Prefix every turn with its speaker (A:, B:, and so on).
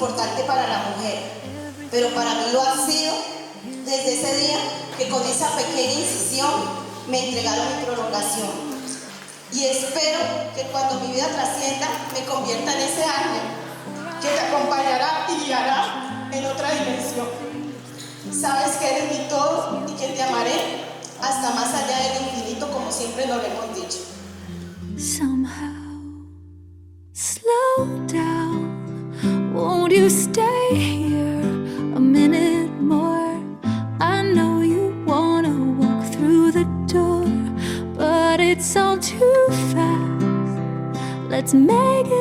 A: importante para la mujer, pero para mí lo ha sido desde ese día que con esa pequeña incisión me entregaron mi prolongación. Y espero que cuando mi vida trascienda me convierta en ese ángel que te acompañará y guiará en otra dimensión. Sabes que eres mi todo y que te amaré hasta más allá del infinito, como siempre nos lo hemos dicho.
B: Somehow, slow down. Won't you stay here a minute more? I know you wanna walk through the door, but it's all too fast. Let's make it